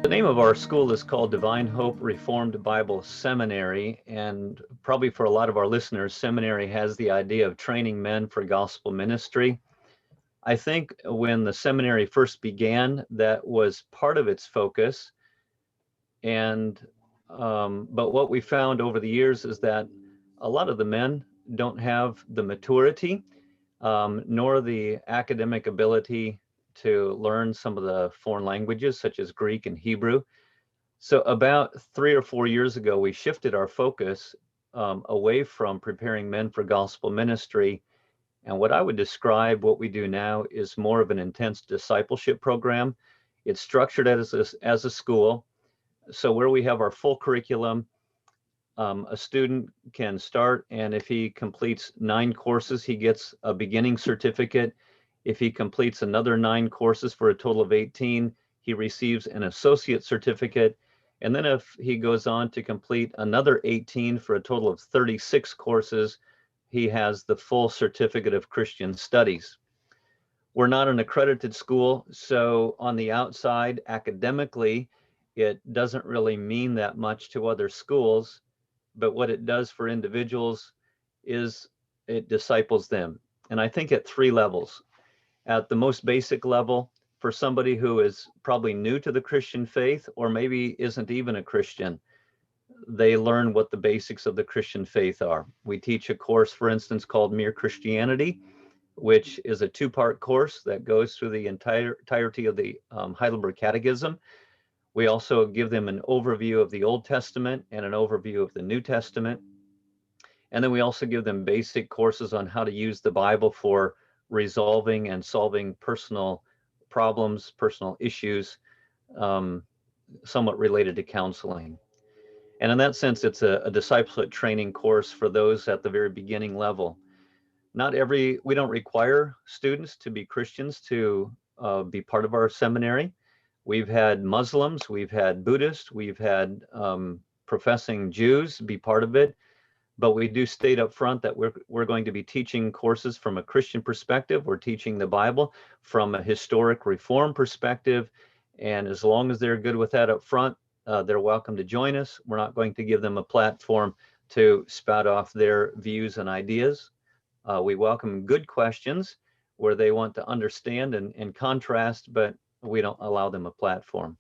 The name of our school is called Divine Hope Reformed Bible Seminary, and probably for a lot of our listeners, seminary has the idea of training men for gospel ministry. I think when the seminary first began, that was part of its focus. And but what we found over the years is that a lot of the men don't have the maturity nor the academic ability to learn some of the foreign languages, such as Greek and Hebrew. So about 3 or 4 years ago, we shifted our focus away from preparing men for gospel ministry. And what I would describe what we do now is more of an intense discipleship program. It's structured as a school. So where we have our full curriculum, a student can start, and if he completes 9 courses, he gets a beginning certificate. If he completes another 9 courses for a total of 18, he receives an associate certificate. And then if he goes on to complete another 18 for a total of 36 courses, he has the full certificate of Christian studies. We're not an accredited school, so on the outside, academically, it doesn't really mean that much to other schools, but what it does for individuals is it disciples them. And I think at 3 levels. At the most basic level, for somebody who is probably new to the Christian faith or maybe isn't even a Christian, they learn what the basics of the Christian faith are. We teach a course, for instance, called Mere Christianity, which is a 2-part course that goes through the entirety of the Heidelberg Catechism. We also give them an overview of the Old Testament and an overview of the New Testament. And then we also give them basic courses on how to use the Bible for resolving and solving personal problems, personal issues, somewhat related to counseling. And in that sense, it's a discipleship training course for those at the very beginning level. We don't require students to be Christians to be part of our seminary. We've had Muslims, we've had Buddhists, we've had professing Jews be part of it, but we do state up front that we're going to be teaching courses from a Christian perspective. We're teaching the Bible from a historic reform perspective, and as long as they're good with that up front, they're welcome to join us. We're not going to give them a platform to spout off their views and ideas. We welcome good questions where they want to understand and contrast, but we don't allow them a platform.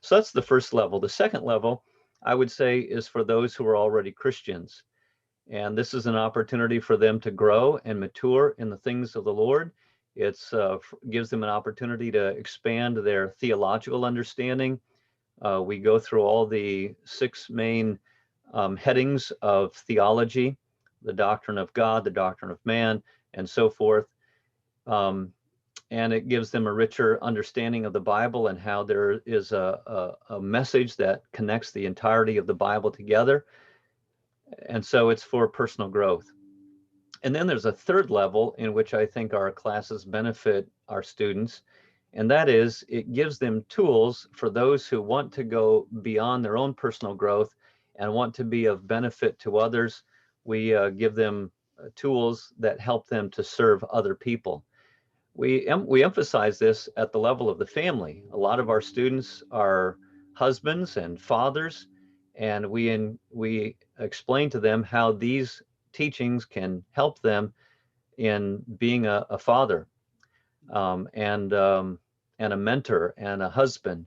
So that's the first level. The second level, I would say, is for those who are already Christians. And this is an opportunity for them to grow and mature in the things of the Lord. It gives them an opportunity to expand their theological understanding. We go through all the 6 main headings of theology: the doctrine of God, the doctrine of man, and so forth. And it gives them a richer understanding of the Bible and how there is a message that connects the entirety of the Bible together. And so it's for personal growth. And then there's a third level in which I think our classes benefit our students, and that is it gives them tools for those who want to go beyond their own personal growth and want to be of benefit to others. We give them tools that help them to serve other people. We emphasize this at the level of the family. A lot of our students are husbands and fathers, and we explain to them how these teachings can help them in being a father, and a mentor and a husband.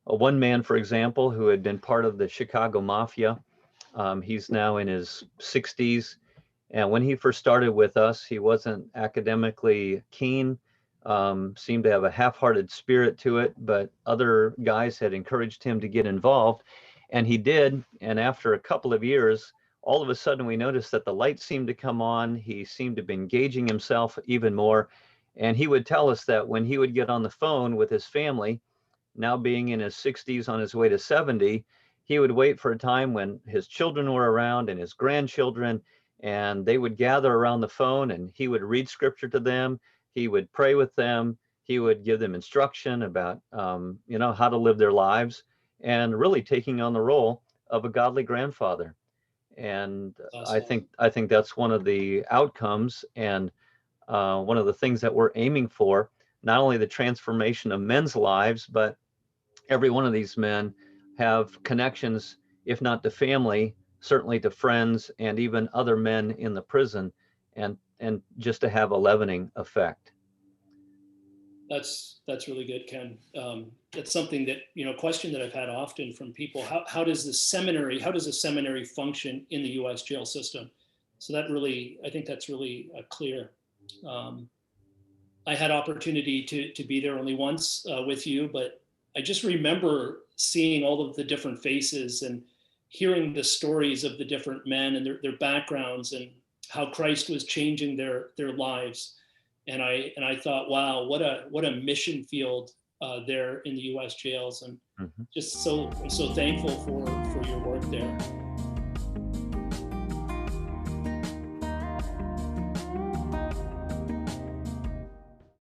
One man, for example, who had been part of the Chicago Mafia, he's now in his 60s. And when he first started with us, he wasn't academically keen, seemed to have a half-hearted spirit to it, but other guys had encouraged him to get involved, and he did. And after a couple of years, all of a sudden we noticed that the lights seemed to come on. He seemed to be engaging himself even more. And he would tell us that when he would get on the phone with his family, now being in his 60s on his way to 70, he would wait for a time when his children were around and his grandchildren, and they would gather around the phone and he would read scripture to them. He would pray with them. He would give them instruction about, how to live their lives, and really taking on the role of a godly grandfather. And Awesome. I think that's one of the outcomes and one of the things that we're aiming for, not only the transformation of men's lives, but every one of these men have connections, if not to family, certainly to friends and even other men in the prison, and just to have a leavening effect. That's really good, Ken. It's something that, question that I've had often from people. How does a seminary function in the U.S. jail system? So I think that's really clear. I had opportunity to be there only once with you, but I just remember seeing all of the different faces and hearing the stories of the different men and their backgrounds and how Christ was changing their lives. And I thought, wow, what a mission field there in the U.S. jails, and Mhm. I'm so thankful for your work there.